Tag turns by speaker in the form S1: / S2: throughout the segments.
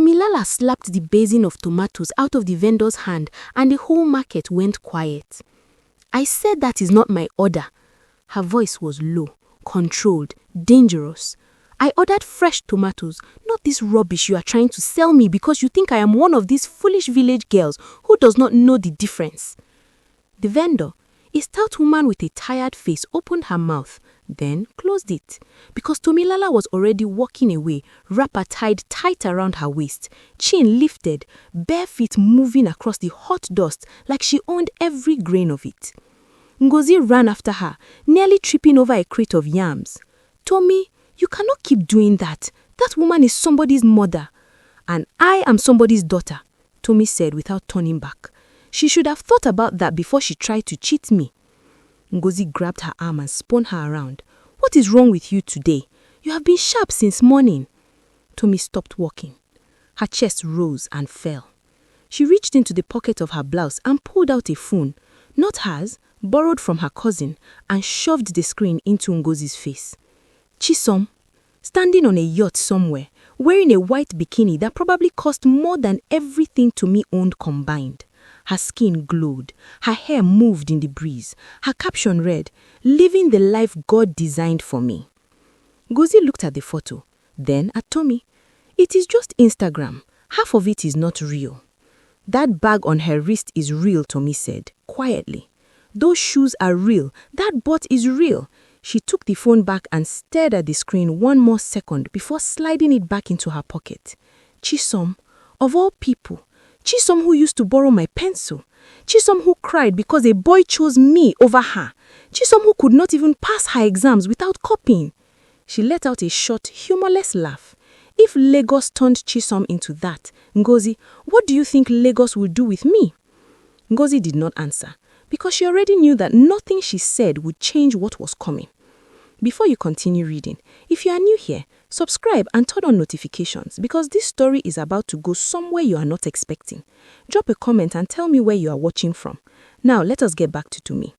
S1: Tomilola slapped the basin of tomatoes out of the vendor's hand and the whole market went quiet. "I said that is not my order." Her voice was low, controlled, dangerous. "I ordered fresh tomatoes, not this rubbish you are trying to sell me because you think I am one of these foolish village girls who does not know the difference." The vendor, a stout woman with a tired face, opened her mouth, then closed it, because Tomilola was already walking away, wrapper tied tight around her waist, chin lifted, bare feet moving across the hot dust like she owned every grain of it. Ngozi ran after her, nearly tripping over a crate of yams. "Tommy, you cannot keep doing that. That woman is somebody's mother." "And I am somebody's daughter," Tommy said without turning back. "She should have thought about that before she tried to cheat me." Ngozi grabbed her arm and spun her around. "What is wrong with you today? You have been sharp since morning." Tommy stopped walking. Her chest rose and fell. She reached into the pocket of her blouse and pulled out a phone, not hers, borrowed from her cousin, and shoved the screen into Ngozi's face. Chisom, standing on a yacht somewhere, wearing a white bikini that probably cost more than everything Tommy owned combined. Her skin glowed, her hair moved in the breeze. Her caption read, "Living the life God designed for me." Ngozi looked at the photo, then at Tommy. "It is just Instagram. Half of it is not real." "That bag on her wrist is real," Tommy said, quietly. "Those shoes are real. That butt is real." She took the phone back and stared at the screen one more second before sliding it back into her pocket. Chisom, of all people. Chisom who used to borrow my pencil. Chisom who cried because a boy chose me over her. Chisom who could not even pass her exams without copying. She let out a short, humorless laugh. If Lagos turned Chisom into that, Ngozi, what do you think Lagos would do with me? Ngozi did not answer, because she already knew that nothing she said would change what was coming. Before you continue reading, if you are new here, subscribe and turn on notifications because this story is about to go somewhere you are not expecting. Drop a comment and tell me where you are watching from. Now let us get back to Tumi.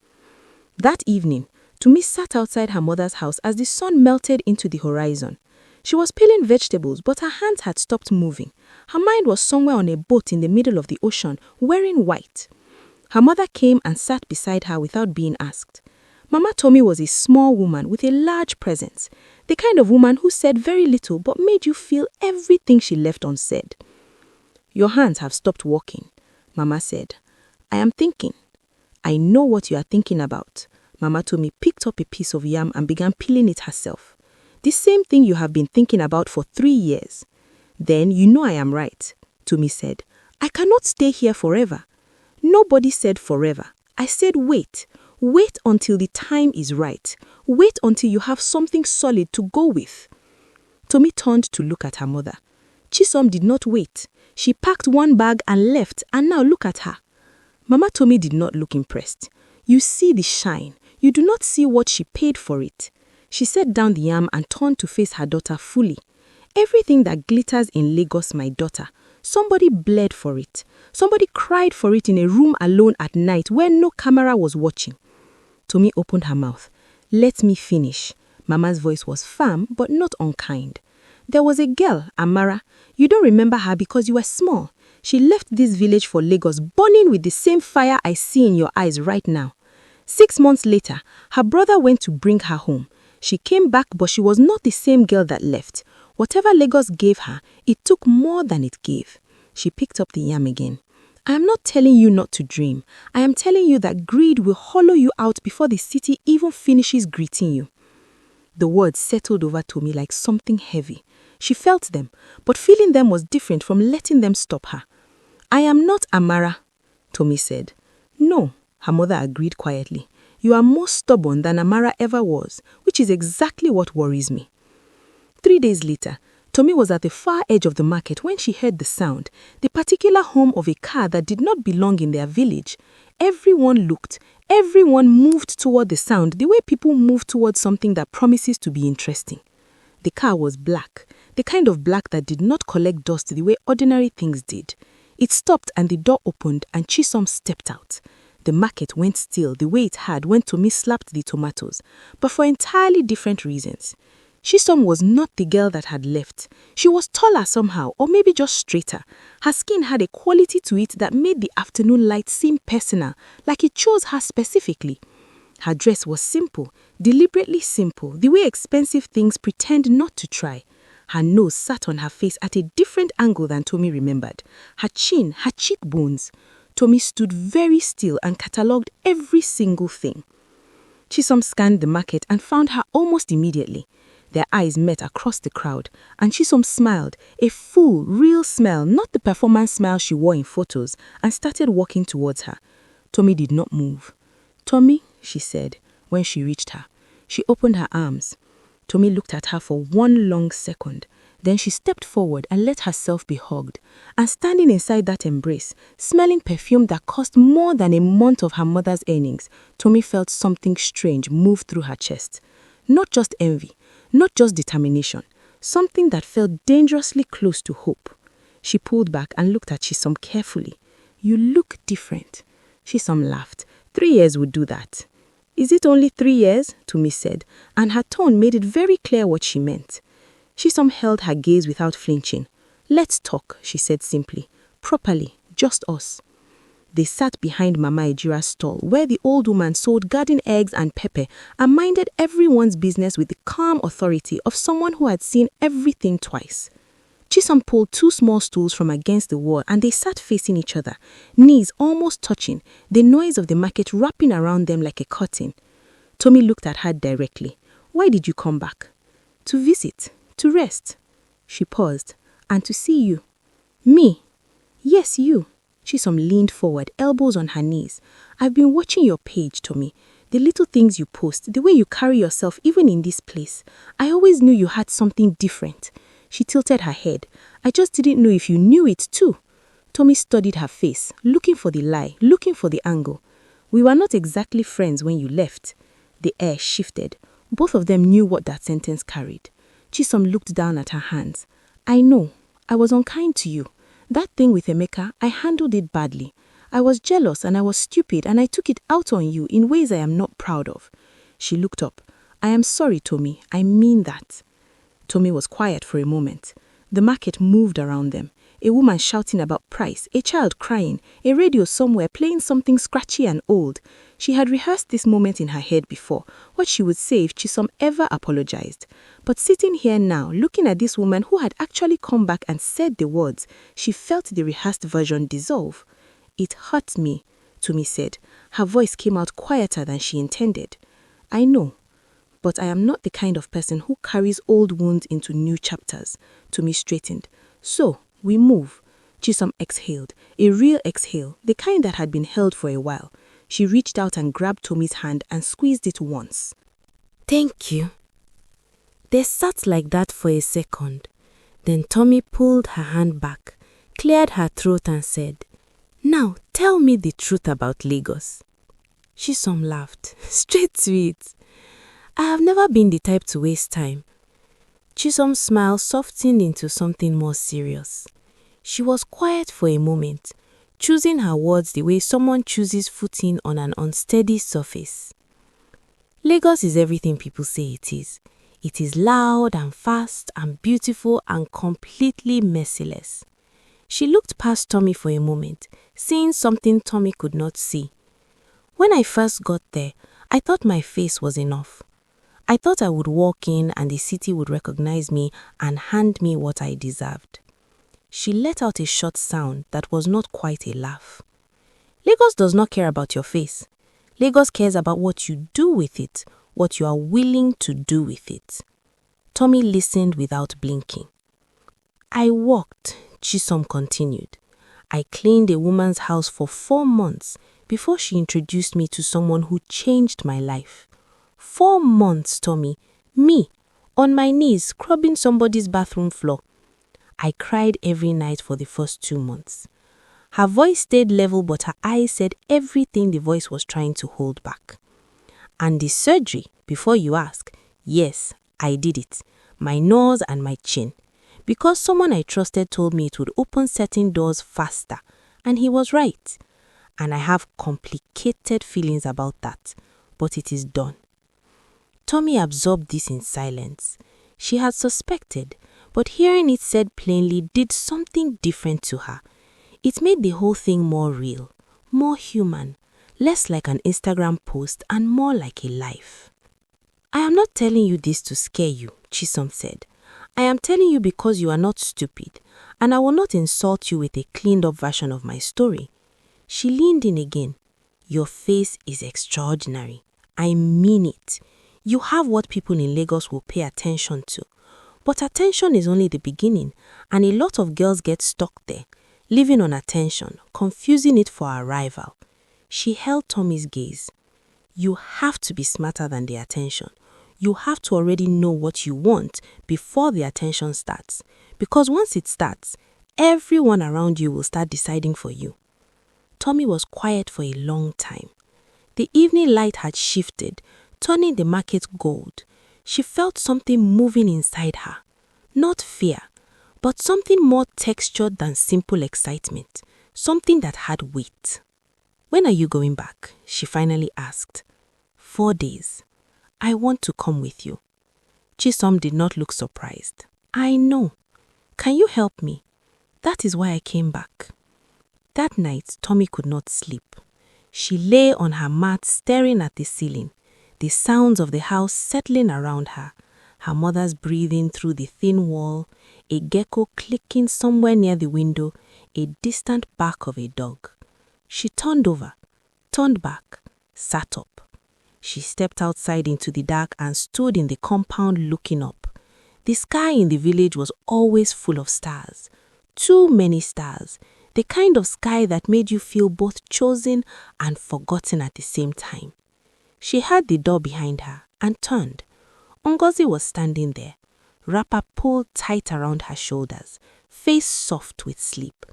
S1: That evening, Tumi sat outside her mother's house as the sun melted into the horizon. She was peeling vegetables, but her hands had stopped moving. Her mind was somewhere on a boat in the middle of the ocean, wearing white. Her mother came and sat beside her without being asked. Mama Tomi was a small woman with a large presence, the kind of woman who said very little but made you feel everything she left unsaid. "Your hands have stopped working," Mama said. "I am thinking." "I know what you are thinking about." Mama Tomi picked up a piece of yam and began peeling it herself. "The same thing you have been thinking about for 3 years. "Then you know I am right," Tomi said. "I cannot stay here forever." "Nobody said forever. I said wait. Wait until the time is right. Wait until you have something solid to go with." Tomi turned to look at her mother. Chisom did not wait. She packed one bag and left, and now look at her. Mama Tomi did not look impressed. "You see the shine. You do not see what she paid for it." She set down the yam and turned to face her daughter fully. "Everything that glitters in Lagos, my daughter, somebody bled for it. Somebody cried for it in a room alone at night where no camera was watching." Tomi opened her mouth. "Let me finish." Mama's voice was firm but not unkind. "There was a girl, Amara. You don't remember her because you were small. She left this village for Lagos, burning with the same fire I see in your eyes right now. 6 months later, her brother went to bring her home. She came back, but she was not the same girl that left. Whatever Lagos gave her, it took more than it gave." She picked up the yam again. "I am not telling you not to dream. I am telling you that greed will hollow you out before the city even finishes greeting you." The words settled over Tomi like something heavy. She felt them, but feeling them was different from letting them stop her. "I am not Amara," Tomi said. "No," her mother agreed quietly. "You are more stubborn than Amara ever was, which is exactly what worries me." 3 days later, Tomi was at the far edge of the market when she heard the sound, the particular hum of a car that did not belong in their village. Everyone looked. Everyone moved toward the sound the way people move toward something that promises to be interesting. The car was black, the kind of black that did not collect dust the way ordinary things did. It stopped and the door opened and Chisom stepped out. The market went still the way it had when Tomi slapped the tomatoes, but for entirely different reasons.
S2: Chisom was not the girl that had left. She was taller somehow, or maybe just straighter. Her skin had a quality to it that made the afternoon light seem personal, like it chose her specifically. Her dress was simple, deliberately simple, the way expensive things pretend not to try. Her nose sat on her face at a different angle than Tomi remembered. Her chin, her cheekbones. Tomi stood very still and catalogued every single thing. Chisom scanned the market and found her almost immediately. Their eyes met across the crowd, and Chisom smiled, a full, real smile, not the performance smile she wore in photos, and started walking towards her. Tomi did not move. "Tomi," she said, when she reached her. She opened her arms. Tomi looked at her for one long second. Then she stepped forward and let herself be hugged. And standing inside that embrace, smelling perfume that cost more than a month of her mother's earnings, Tomi felt something strange move through her chest. Not just envy, not just determination, something that felt dangerously close to hope. She pulled back and looked at Chisom carefully. "You look different." Chisom laughed. 3 years would do that. "Is it only 3 years?" Tomi said, and her tone made it very clear what she meant. Chisom held her gaze without flinching. "Let's talk," she said simply. "Properly, just us." They sat behind Mama Ejira's stall, where the old woman sold garden eggs and pepper and minded everyone's business with the calm authority of someone who had seen everything twice. Chisom pulled 2 small stools from against the wall and they sat facing each other, knees almost touching, the noise of the market wrapping around them like a curtain. Tomi looked at her directly. "Why did you come back?" "To visit, to rest." She paused. "And to see you." "Me?" "Yes, you." Chisom leaned forward, elbows on her knees. "I've been watching your page, Tomi. The little things you post, the way you carry yourself even in this place. I always knew you had something different." She tilted her head. "I just didn't know if you knew it too." Tomi studied her face, looking for the lie, looking for the angle. "We were not exactly friends when you left." The air shifted. Both of them knew what that sentence carried. Chisom looked down at her hands. "I know. I was unkind to you. That thing with Emeka, I handled it badly. I was jealous and I was stupid and I took it out on you in ways I am not proud of." She looked up. "I am sorry, Tomi. I mean that." Tomi was quiet for a moment. The market moved around them. A woman shouting about price, a child crying, a radio somewhere playing something scratchy and old. She had rehearsed this moment in her head before, what she would say if Chisom ever apologized. But sitting here now, looking at this woman who had actually come back and said the words, she felt the rehearsed version dissolve. "It hurt me," Tomi said. Her voice came out quieter than she intended. "I know. But I am not the kind of person who carries old wounds into new chapters." Tomi straightened. "So, we move." Chisom exhaled, a real exhale, the kind that had been held for a while. She reached out and grabbed Tomi's hand and squeezed it once.
S1: "Thank you." They sat like that for a second. Then Tomi pulled her hand back, cleared her throat and said, "Now tell me the truth about Lagos." Chisom laughed, straight to it. "I have never been the type to waste time." Chisum's smile softened into something more serious. She was quiet for a moment, choosing her words the way someone chooses footing on an unsteady surface. "Lagos is everything people say it is. It is loud and fast and beautiful and completely merciless." She looked past Tomi for a moment, seeing something Tomi could not see. "When I first got there, I thought my face was enough. I thought I would walk in and the city would recognize me and hand me what I deserved." She let out a short sound that was not quite a laugh. "Lagos does not care about your face. Lagos cares about what you do with it, what you are willing to do with it." Tomi listened without blinking. "I worked," Chisom continued. "I cleaned a woman's house for 4 months before she introduced me to someone who changed my life. 4 months, Tomi. Me, on my knees, scrubbing somebody's bathroom floor. I cried every night for the first 2 months." Her voice stayed level, but her eyes said everything the voice was trying to hold back. "And the surgery, before you ask, yes, I did it. My nose and my chin. Because someone I trusted told me it would open certain doors faster. And he was right. And I have complicated feelings about that. But it is done." Tomi absorbed this in silence.
S2: She had suspected, but hearing it said plainly did something different to her. It made the whole thing more real, more human, less like an Instagram post and more like a life. I am not telling you this to scare you, Chisom said. I am telling you because you are not stupid, and I will not insult you with a cleaned-up version of my story. She leaned in again. Your face is extraordinary. I mean it. You have what people in Lagos will pay attention to. But attention is only the beginning, and a lot of girls get stuck there, living on attention, confusing it for arrival. She held Tommy's gaze. You have to be smarter than the attention. You have to already know what you want before the attention starts. Because once it starts, everyone around you will start deciding for you. Tommy was quiet for a long time. The evening light had shifted, turning the market gold. She felt something moving inside her. Not fear, but something more textured than simple excitement. Something that had weight. When are you going back? She finally asked. 4 days. I want to come with you. Chisom did not look surprised. I know. Can you help me? That is why I came back. That night, Tommy could not sleep. She lay on her mat staring at the ceiling, the sounds of the house settling around her, her mother's breathing through the thin wall, a gecko clicking somewhere near the window, a distant bark of a dog. She turned over, turned back, sat up. She stepped outside into the dark and stood in the compound looking up. The sky in the village was always full of stars. Too many stars. The kind of sky that made you feel both chosen and forgotten at the same time. She heard the door behind her and turned. Ngozi was standing there, wrapper pulled tight around her shoulders, face soft with sleep.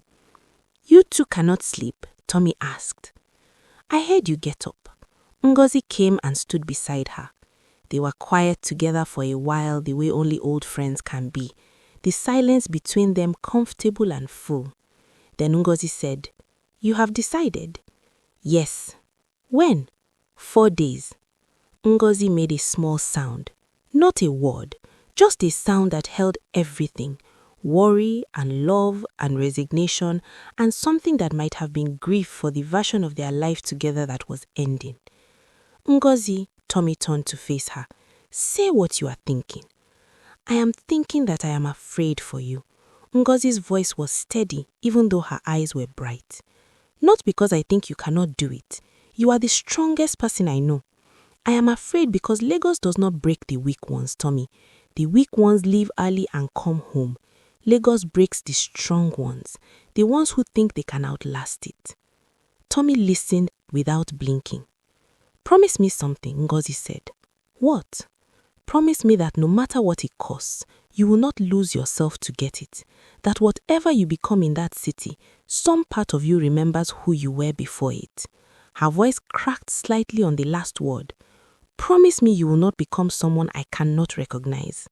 S2: You two cannot sleep? Tommy asked. I heard you get up. Ngozi came and stood beside her. They were quiet together for a while the way only old friends can be, the silence between them comfortable and full. Then Ngozi said, You have decided? Yes. When? 4 days. Ngozi made a small sound, not a word, just a sound that held everything, worry and love and resignation and something that might have been grief for the version of their life together that was ending. Ngozi, Tommy turned to face her. Say what you are thinking. I am thinking that I am afraid for you. Ngozi's voice was steady, even though her eyes were bright. Not because I think you cannot do it. You are the strongest person I know. I am afraid because Lagos does not break the weak ones, Tommy. The weak ones leave early and come home. Lagos breaks the strong ones, the ones who think they can outlast it. Tommy listened without blinking. Promise me something, Ngozi said. What? Promise me that no matter what it costs, you will not lose yourself to get it. That whatever you become in that city, some part of you remembers who you were before it. Her voice cracked slightly on the last word. Promise me you will not become someone I cannot recognize.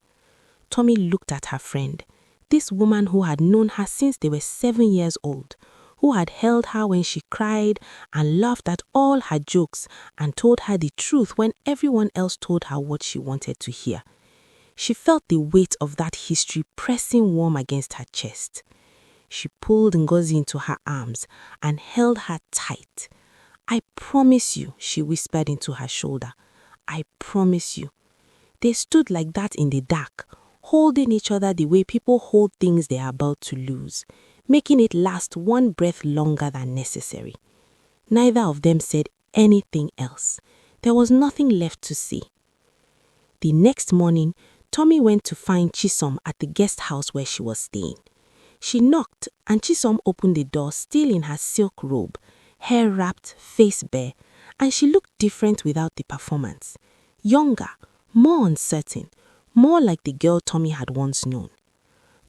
S2: Tommy looked at her friend, this woman who had known her since they were 7 years old, who had held her when she cried and laughed at all her jokes and told her the truth when everyone else told her what she wanted to hear. She felt the weight of that history pressing warm against her chest. She pulled Ngozi into her arms and held her tight. I promise you, she whispered into her shoulder. I promise you. They stood like that in the dark, holding each other the way people hold things they are about to lose, making it last one breath longer than necessary. Neither of them said anything else. There was nothing left to say. The next morning, Tommy went to find Chisom at the guest house where she was staying. She knocked and Chisom opened the door still in her silk robe, hair wrapped, face bare, and she looked different without the performance. Younger, more uncertain, more like the girl Tommy had once known.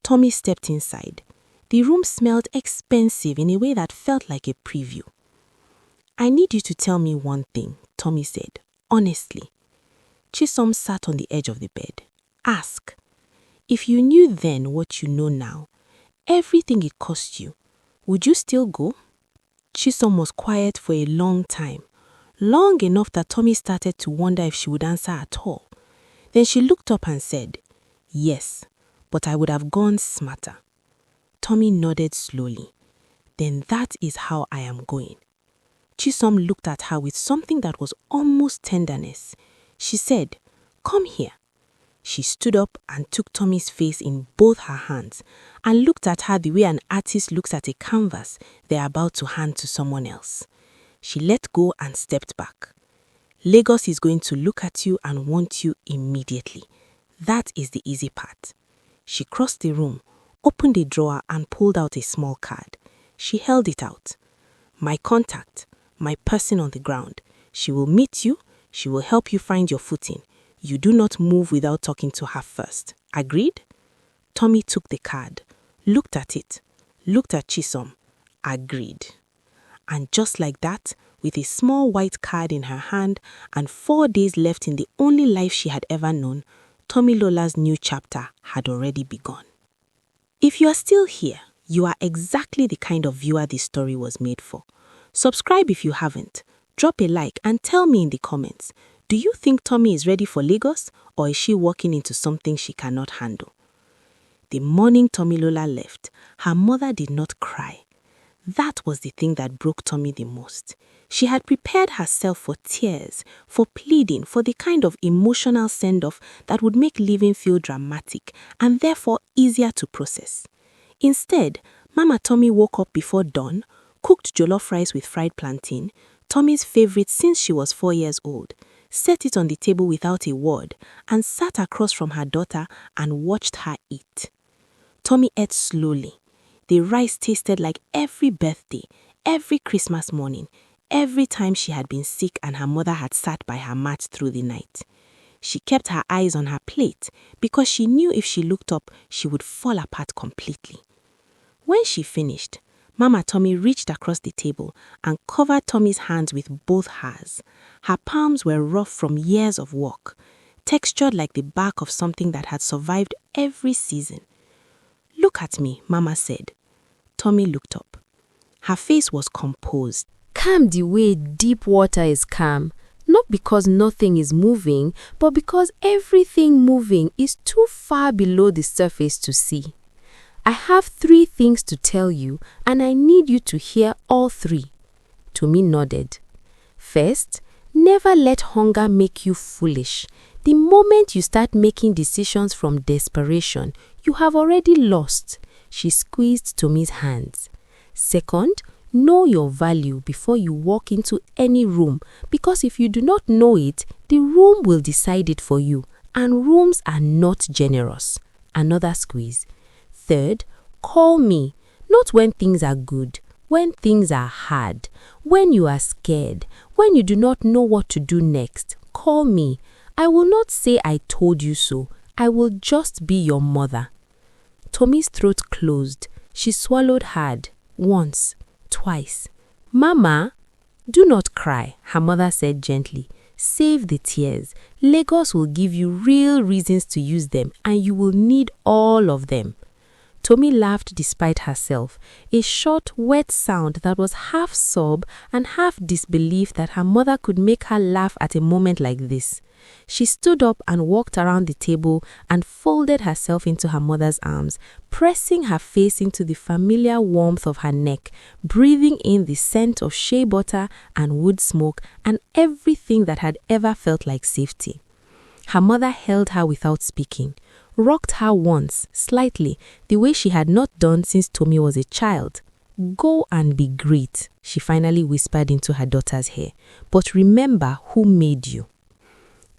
S2: Tommy stepped inside. The room smelled expensive in a way that felt like a preview. I need you to tell me one thing, Tommy said, honestly. Chisom sat on the edge of the bed. Ask. If you knew then what you know now, everything it cost you, would you still go? Chisom was quiet for a long time, long enough that Tommy started to wonder if she would answer at all. Then she looked up and said, Yes, but I would have gone smarter. Tommy nodded slowly. Then that is how I am going. Chisom looked at her with something that was almost tenderness. She said, "Come here." She stood up and took Tommy's face in both her hands and looked at her the way an artist looks at a canvas they're about to hand to someone else. She let go and stepped back. Lagos is going to look at you and want you immediately. That is the easy part. She crossed the room, opened a drawer and pulled out a small card. She held it out. My contact, my person on the ground. She will meet you. She will help you find your footing. You do not move without talking to her first. Agreed? Tommy took the card, looked at it, looked at Chisom. Agreed. And just like that, with a small white card in her hand and 4 days left in the only life she had ever known, Tomilola's new chapter had already begun. If you are still here, you are exactly the kind of viewer this story was made for. Subscribe if you haven't. Drop a like and tell me in the comments. Do you think Tommy is ready for Lagos, or is she walking into something she cannot handle? The morning Tomilola left, her mother did not cry. That was the thing that broke Tommy the most. She had prepared herself for tears, for pleading, for the kind of emotional send-off that would make living feel dramatic and therefore easier to process. Instead, Mama Tommy woke up before dawn, cooked jollof rice with fried plantain, Tommy's favorite since she was 4 years old, set it on the table without a word, and sat across from her daughter and watched her eat. Tommy ate slowly. The rice tasted like every birthday, every Christmas morning, every time she had been sick and her mother had sat by her mat through the night. She kept her eyes on her plate because she knew if she looked up, she would fall apart completely. When she finished, Mama Tommy reached across the table and covered Tommy's hands with both hers. Her palms were rough from years of work, textured like the bark of something that had survived every season. "Look at me," Mama said. Tommy looked up. Her face was composed.
S1: Calm the way deep water is calm, not because nothing is moving, but because everything moving is too far below the surface to see. I have 3 things to tell you, and I need you to hear all 3. Tommy nodded. First, never let hunger make you foolish. The moment you start making decisions from desperation, you have already lost. She squeezed Tommy's hands. Second, know your value before you walk into any room, because if you do not know it, the room will decide it for you, and rooms are not generous. Another squeeze. Third, call me, not when things are good, when things are hard, when you are scared, when you do not know what to do next. Call me. I will not say I told you so. I will just be your mother. Tommy's throat closed. She swallowed hard. Once, twice. Mama, do not cry, her mother said gently. Save the tears. Lagos will give you real reasons to use them, and you will need all of them. Tommy laughed despite herself, a short, wet sound that was half sob and half disbelief that her mother could make her laugh at a moment like this. She stood up and walked around the table and folded herself into her mother's arms, pressing her face into the familiar warmth of her neck, breathing in the scent of shea butter and wood smoke and everything that had ever felt like safety. Her mother held her without speaking, rocked her once, slightly, the way she had not done since Tommy was a child. "Go and be great," she finally whispered into her daughter's ear. "But remember who made you."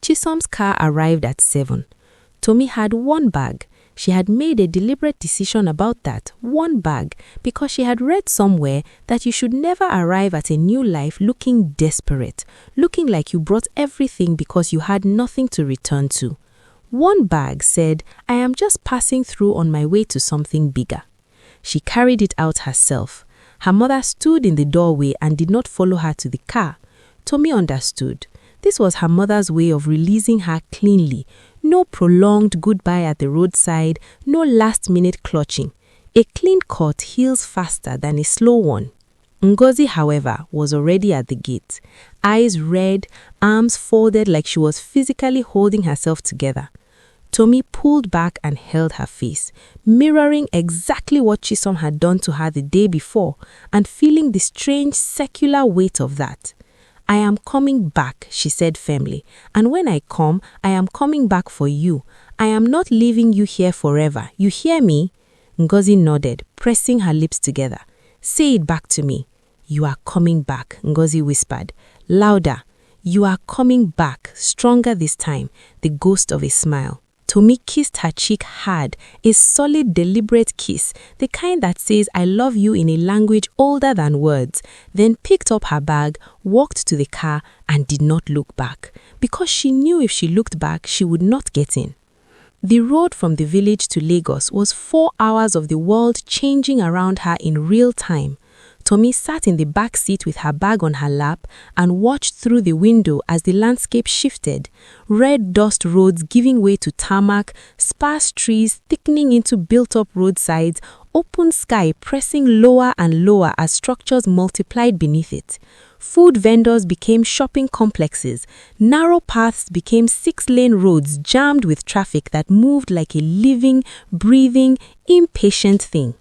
S1: Chisom's car arrived at 7. Tommy had 1 bag. She had made a deliberate decision about that, 1 bag, because she had read somewhere that you should never arrive at a new life looking desperate, looking like you brought everything because you had nothing to return to. 1 bag said, "I am just passing through on my way to something bigger." She carried it out herself. Her mother stood in the doorway and did not follow her to the car. Tommy understood. This was her mother's way of releasing her cleanly. No prolonged goodbye at the roadside, no last-minute clutching. A clean cut heals faster than a slow one. Ngozi, however, was already at the gate. Eyes red, arms folded like she was physically holding herself together.
S2: Tomi pulled back and held her face, mirroring exactly what Chisom had done to her the day before and feeling the strange secular weight of that. "I am coming back," she said firmly, "and when I come, I am coming back for you. I am not leaving you here forever. You hear me?" Ngozi nodded, pressing her lips together. "Say it back to me." "You are coming back," Ngozi whispered. Louder. "You are coming back," stronger this time, the ghost of a smile. Tomi kissed her cheek hard, a solid, deliberate kiss, the kind that says "I love you" in a language older than words, then picked up her bag, walked to the car, and did not look back, because she knew if she looked back, she would not get in. The road from the village to Lagos was 4 hours of the world changing around her in real time. Tomi sat in the back seat with her bag on her lap and watched through the window as the landscape shifted. Red dust roads giving way to tarmac, sparse trees thickening into built-up roadsides, open sky pressing lower and lower as structures multiplied beneath it. Food vendors became shopping complexes. Narrow paths became 6-lane roads jammed with traffic that moved like a living, breathing, impatient thing.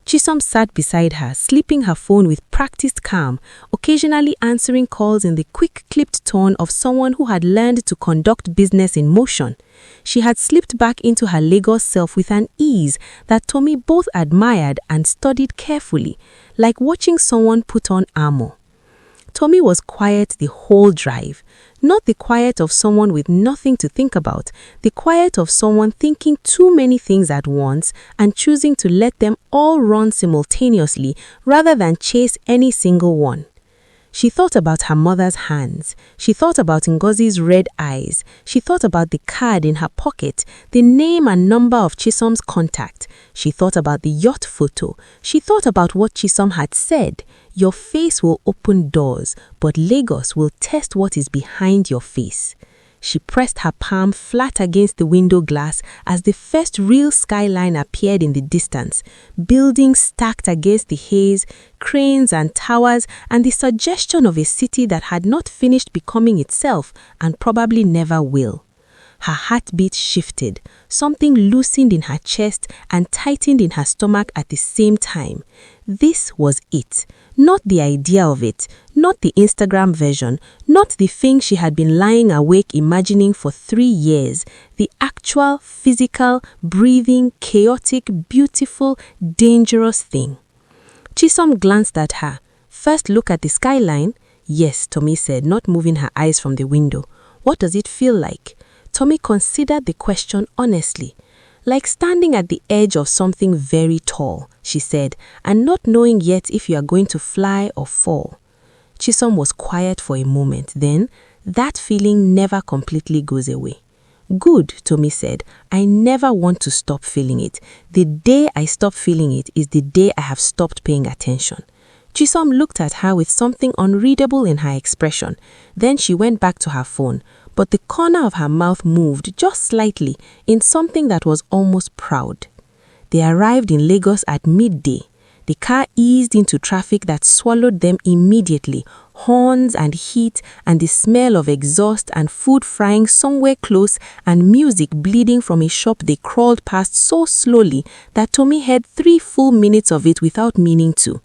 S2: Chisom sat beside her, slipping her phone with practiced calm, occasionally answering calls in the quick-clipped tone of someone who had learned to conduct business in motion. She had slipped back into her Lagos self with an ease that Tomi both admired and studied carefully, like watching someone put on armor. Tomi was quiet the whole drive, not the quiet of someone with nothing to think about, the quiet of someone thinking too many things at once and choosing to let them all run simultaneously rather than chase any single one. She thought about her mother's hands. She thought about Ngozi's red eyes. She thought about the card in her pocket, the name and number of Chisom's contact. She thought about the yacht photo. She thought about what Chisom had said. "Your face will open doors, but Lagos will test what is behind your face." She pressed her palm flat against the window glass as the first real skyline appeared in the distance, buildings stacked against the haze, cranes and towers, and the suggestion of a city that had not finished becoming itself and probably never will. Her heartbeat shifted, something loosened in her chest and tightened in her stomach at the same time. This was it. Not the idea of it, not the Instagram version, not the thing she had been lying awake imagining for 3 years. The actual, physical, breathing, chaotic, beautiful, dangerous thing. Chisom glanced at her. "First look at the skyline." "Yes," Tomi said, not moving her eyes from the window. "What does it feel like?" Tomi considered the question honestly. "Like standing at the edge of something very tall," she said, "and not knowing yet if you are going to fly or fall." Chisom was quiet for a moment. Then, "That feeling never completely goes away." "Good," Tomi said. "I never want to stop feeling it. The day I stop feeling it is the day I have stopped paying attention." Chisom looked at her with something unreadable in her expression. Then she went back to her phone, but the corner of her mouth moved just slightly in something that was almost proud. They arrived in Lagos at midday. The car eased into traffic that swallowed them immediately, horns and heat and the smell of exhaust and food frying somewhere close and music bleeding from a shop they crawled past so slowly that Tomi heard 3 full minutes of it without meaning to.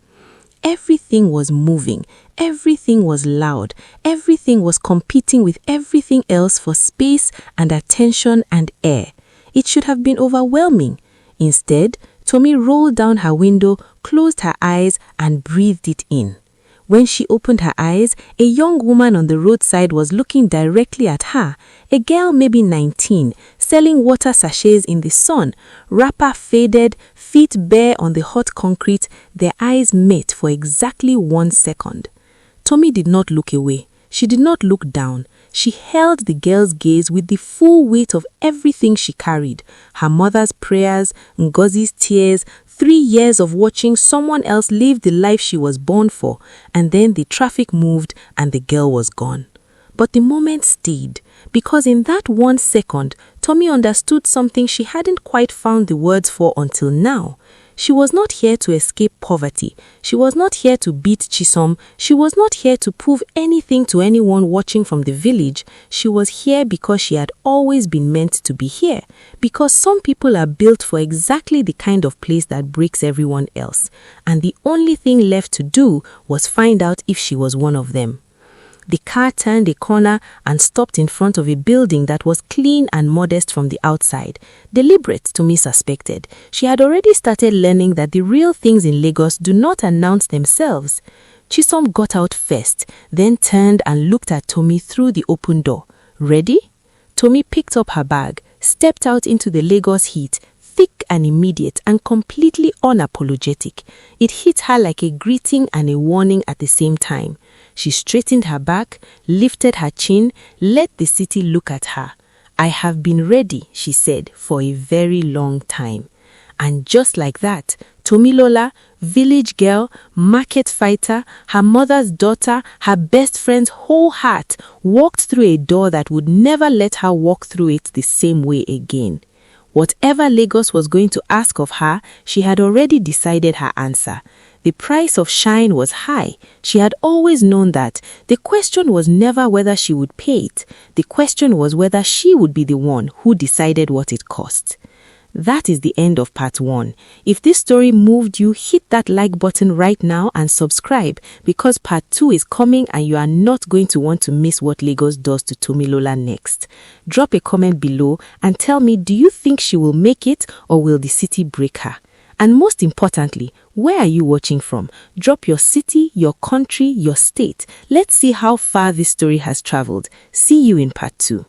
S2: Everything was moving, everything was loud, everything was competing with everything else for space and attention and air. It should have been overwhelming. Instead, Tomi rolled down her window, closed her eyes, and breathed it in. When she opened her eyes, a young woman on the roadside was looking directly at her, a girl maybe 19, selling water sachets in the sun, wrapper faded, feet bare on the hot concrete, their eyes met for exactly 1 second. Tomi did not look away. She did not look down. She held the girl's gaze with the full weight of everything she carried. Her mother's prayers, Ngozi's tears, 3 years of watching someone else live the life she was born for, and then the traffic moved and the girl was gone. But the moment stayed, because in that 1 second, Tomi understood something she hadn't quite found the words for until now. She was not here to escape poverty. She was not here to beat Chisom. She was not here to prove anything to anyone watching from the village. She was here because she had always been meant to be here. Because some people are built for exactly the kind of place that breaks everyone else. And the only thing left to do was find out if she was one of them. The car turned a corner and stopped in front of a building that was clean and modest from the outside. Deliberate, Tomi suspected. She had already started learning that the real things in Lagos do not announce themselves. Chisom got out first, then turned and looked at Tomi through the open door. Ready? Tomi picked up her bag, stepped out into the Lagos heat, thick and immediate and completely unapologetic. It hit her like a greeting and a warning at the same time. She straightened her back, lifted her chin, let the city look at her. "I have been ready," she said, "for a very long time." And just like that, Tomilola, village girl, market fighter, her mother's daughter, her best friend's whole heart, walked through a door that would never let her walk through it the same way again. Whatever Lagos was going to ask of her, she had already decided her answer. The price of shine was high. She had always known that. The question was never whether she would pay it. The question was whether she would be the one who decided what it cost. That is the end of part 1. If this story moved you, hit that like button right now and subscribe, because part 2 is coming and you are not going to want to miss what Lagos does to Tomilola next. Drop a comment below and tell me, do you think she will make it or will the city break her? And most importantly, where are you watching from? Drop your city, your country, your state. Let's see how far this story has traveled. See you in part 2.